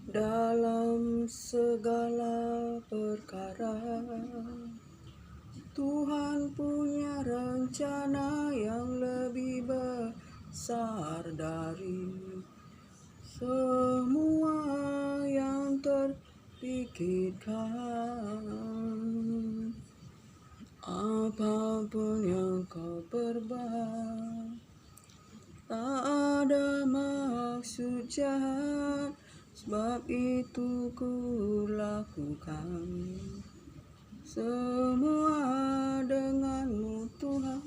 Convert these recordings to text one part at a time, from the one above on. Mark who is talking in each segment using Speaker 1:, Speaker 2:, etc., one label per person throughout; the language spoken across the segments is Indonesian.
Speaker 1: Dalam segala perkara, Tuhan punya rencana yang lebih besar dari semua yang terpikirkan. Apapun yang kau perbuat, tak ada maksud jahat, sebab itu ku lakukan semua denganmu Tuhan.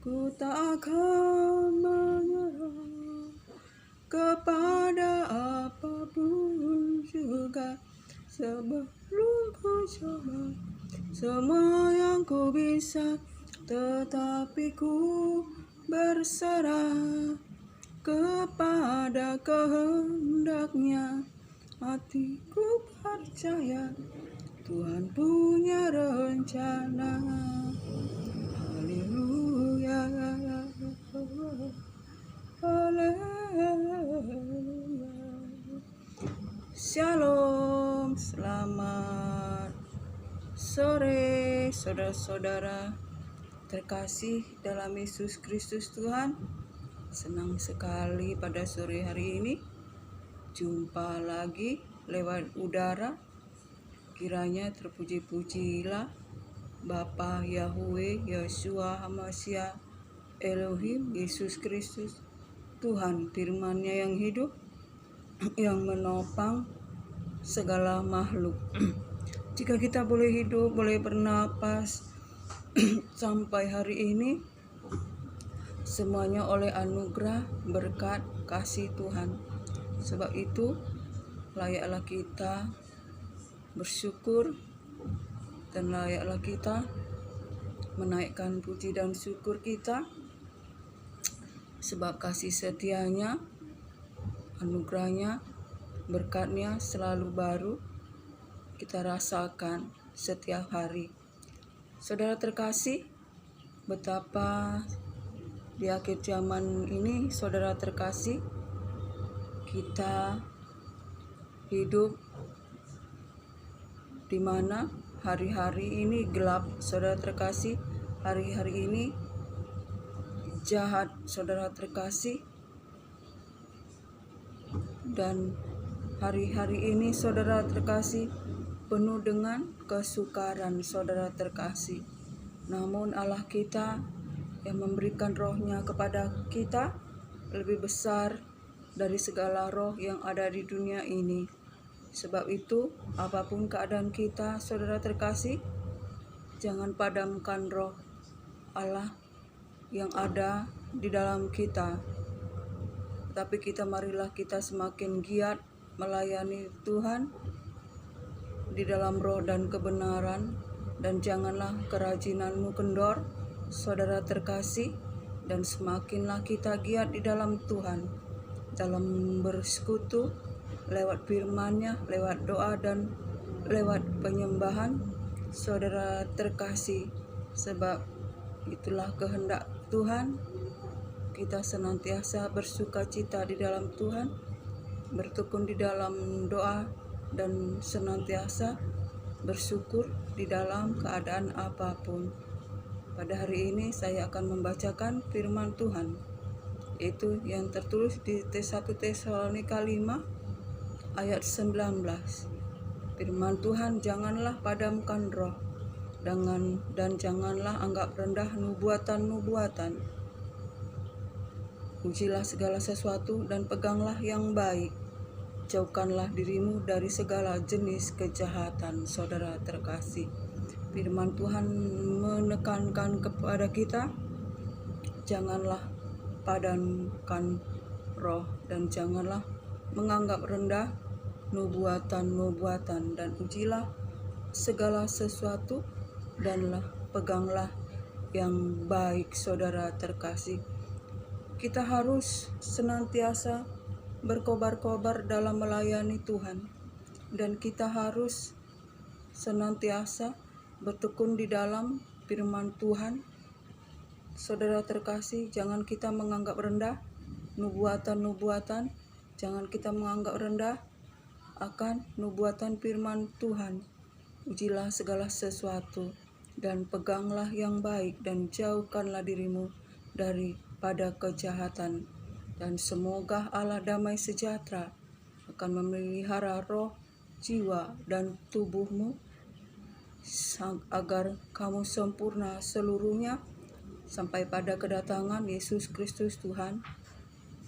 Speaker 1: Ku tak akan menyerah kepada apapun juga, sebelum ku coba semua yang ku bisa, tetapi ku berserah kepada kehendaknya. Hatiku percaya Tuhan punya rencana. Haleluya, haleluya. Shalom, selamat sore saudara-saudara terkasih dalam Yesus Kristus Tuhan. Senang sekali pada sore hari ini jumpa lagi lewat udara. Kiranya terpuji-pujilah Bapa Yahweh, Yeshua HaMashiach, Elohim, Yesus Kristus, Tuhan firman-Nya yang hidup, yang menopang segala makhluk. Jika kita boleh hidup, boleh bernapas sampai hari ini, semuanya oleh anugerah, berkat, kasih Tuhan. Sebab itu layaklah kita bersyukur dan layaklah kita menaikkan puji dan syukur kita, sebab kasih setianya, anugerahnya, berkatnya selalu baru kita rasakan setiap hari. Saudara terkasih, betapa di akhir zaman ini, saudara terkasih, kita hidup di mana hari-hari ini gelap, saudara terkasih. Hari-hari ini jahat, saudara terkasih. Dan hari-hari ini, saudara terkasih, penuh dengan kesukaran, saudara terkasih. Namun Allah kita yang memberikan rohnya kepada kita lebih besar dari segala roh yang ada di dunia ini. Sebab itu, apapun keadaan kita, saudara terkasih, jangan padamkan roh Allah yang ada di dalam kita. Tapi marilah kita semakin giat melayani Tuhan di dalam roh dan kebenaran, dan janganlah kerajinanmu kendor, saudara terkasih, dan semakinlah kita giat di dalam Tuhan, dalam bersekutu lewat firman-Nya, lewat doa dan lewat penyembahan, saudara terkasih. Sebab itulah kehendak Tuhan, kita senantiasa bersukacita di dalam Tuhan, bertekun di dalam doa, dan senantiasa bersyukur di dalam keadaan apapun. Pada hari ini saya akan membacakan firman Tuhan, yaitu yang tertulis di 1 Tesalonika 5 ayat 19. Firman Tuhan, janganlah padamkan roh, dan janganlah anggap rendah nubuatan-nubuatan. Ujilah segala sesuatu dan peganglah yang baik. Jauhkanlah dirimu dari segala jenis kejahatan, saudara terkasih. Firman Tuhan menekankan kepada kita, janganlah padamkan roh, dan janganlah menganggap rendah nubuatan-nubuatan, dan ujilah segala sesuatu danlah peganglah yang baik, saudara terkasih. Kita harus senantiasa berkobar-kobar dalam melayani Tuhan, dan kita harus senantiasa bertekun di dalam firman Tuhan. Saudara terkasih, jangan kita menganggap rendah nubuatan-nubuatan, Jangan kita menganggap rendah akan nubuatan firman Tuhan. Ujilah segala sesuatu dan peganglah yang baik dan jauhkanlah dirimu daripada kejahatan. Dan semoga Allah damai sejahtera akan memelihara roh, jiwa, dan tubuhmu agar kamu sempurna seluruhnya sampai pada kedatangan Yesus Kristus Tuhan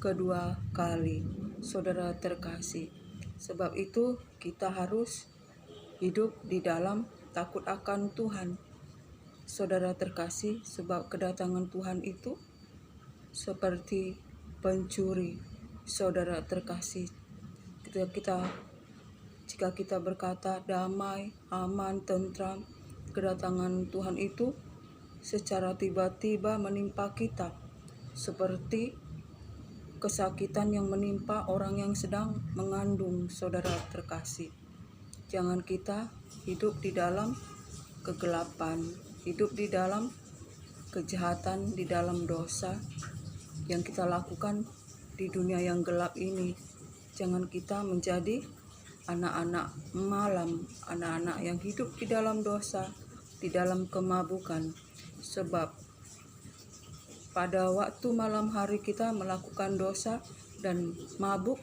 Speaker 1: kedua kali. Saudara terkasih, sebab itu kita harus hidup di dalam takut akan Tuhan. Saudara terkasih, sebab kedatangan Tuhan itu seperti pencuri. Saudara terkasih, jika kita berkata damai, aman, tentram, kedatangan Tuhan itu secara tiba-tiba menimpa kita, seperti kesakitan yang menimpa orang yang sedang mengandung. Saudara terkasih, jangan kita hidup di dalam kegelapan, hidup di dalam kejahatan, di dalam dosa yang kita lakukan di dunia yang gelap ini. Jangan kita menjadi anak-anak malam, anak-anak yang hidup di dalam dosa, di dalam kemabukan. Sebab pada waktu malam hari kita melakukan dosa dan mabuk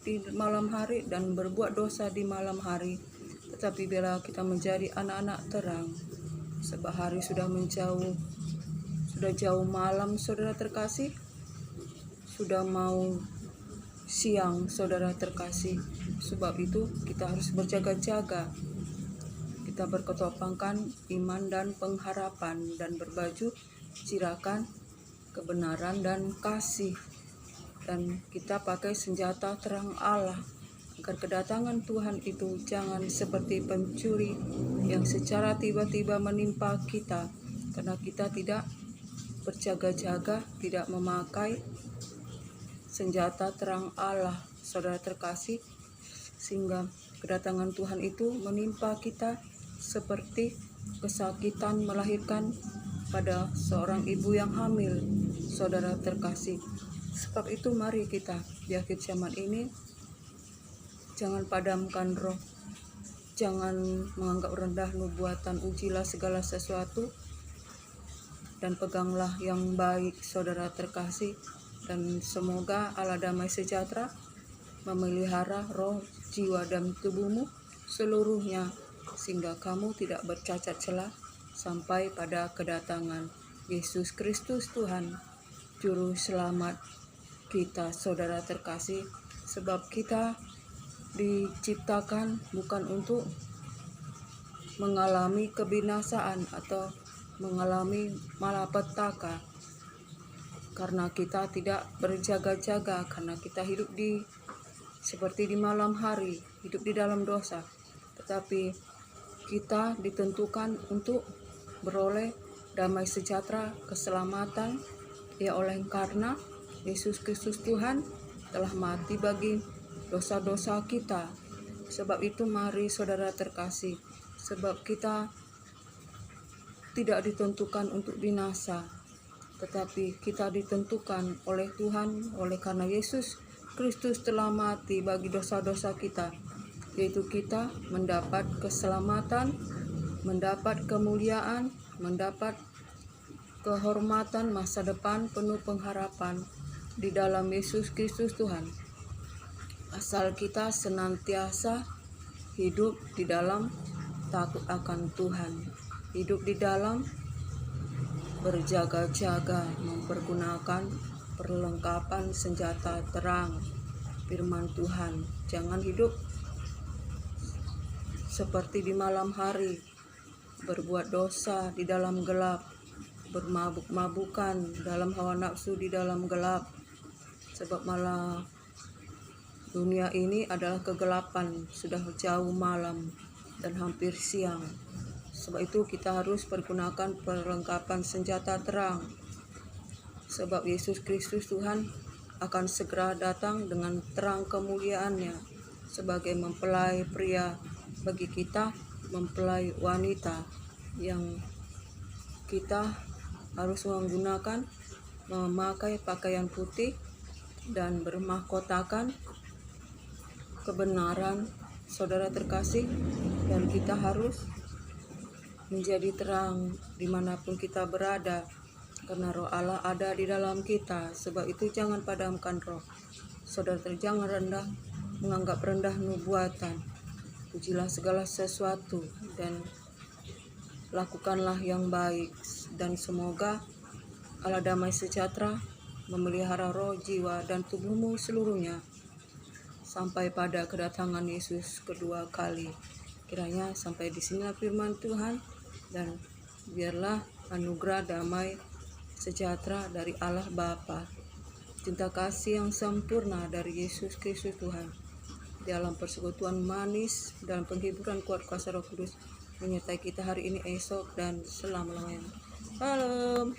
Speaker 1: di malam hari dan berbuat dosa di malam hari. Tetapi bila kita menjadi anak-anak terang, sebab hari sudah menjauh, sudah jauh malam, saudara terkasih, sudah mau siang, saudara terkasih. Sebab itu kita harus berjaga-jaga. Kita berketopangkan iman dan pengharapan dan berbaju cirakan kebenaran dan kasih. Dan kita pakai senjata terang Allah, agar kedatangan Tuhan itu jangan seperti pencuri yang secara tiba-tiba menimpa kita, karena kita tidak berjaga-jaga, tidak memakai senjata terang Allah, saudara terkasih, sehingga kedatangan Tuhan itu menimpa kita seperti kesakitan melahirkan pada seorang ibu yang hamil, saudara terkasih. Sebab itu mari kita di akhir zaman ini jangan padamkan roh, jangan menganggap rendah nubuatan, ujilah segala sesuatu dan peganglah yang baik, saudara terkasih. Dan semoga Allah damai sejahtera memelihara roh, jiwa, dan tubuhmu seluruhnya, sehingga kamu tidak bercacat celah sampai pada kedatangan Yesus Kristus Tuhan, Juru Selamat kita, saudara terkasih. Sebab kita diciptakan bukan untuk mengalami kebinasaan atau mengalami malapetaka, karena kita tidak berjaga-jaga, karena kita hidup seperti di malam hari, hidup di dalam dosa. Tetapi kita ditentukan untuk beroleh damai sejahtera, keselamatan, ya oleh karena Yesus Kristus Tuhan telah mati bagi dosa-dosa kita. Sebab itu mari saudara terkasih, sebab kita tidak ditentukan untuk binasa, tetapi kita ditentukan oleh Tuhan, oleh karena Yesus Kristus telah mati bagi dosa-dosa kita, yaitu kita mendapat keselamatan, mendapat kemuliaan, mendapat kehormatan, masa depan penuh pengharapan di dalam Yesus Kristus Tuhan. Asal kita senantiasa hidup di dalam takut akan Tuhan, hidup di dalam berjaga-jaga, mempergunakan perlengkapan senjata terang firman Tuhan. Jangan hidup seperti di malam hari, berbuat dosa di dalam gelap, bermabuk-mabukan dalam hawa nafsu di dalam gelap. Sebab malah dunia ini adalah kegelapan, sudah jauh malam dan hampir siang. Sebab itu kita harus pergunakan perlengkapan senjata terang. Sebab Yesus Kristus Tuhan akan segera datang dengan terang kemuliaannya sebagai mempelai pria bagi kita, mempelai wanita, yang kita harus memakai pakaian putih dan bermahkotakan kebenaran, saudara terkasih, dan kita harus menjadi terang dimanapun kita berada, karena roh Allah ada di dalam kita. Sebab itu jangan padamkan roh. Saudara, jangan menganggap rendah nubuatan. Pujilah segala sesuatu dan lakukanlah yang baik, dan semoga Allah damai sejahtera memelihara roh, jiwa, dan tubuhmu seluruhnya sampai pada kedatangan Yesus kedua kali. Kiranya sampai di sinilah firman Tuhan, dan biarlah anugerah damai sejahtera dari Allah Bapa, cinta kasih yang sempurna dari Yesus Kristus Tuhan, dalam persekutuan manis dan penghiburan kuat kuasa Roh Kudus menyertai kita hari ini, esok, dan selama-lamanya. Salam.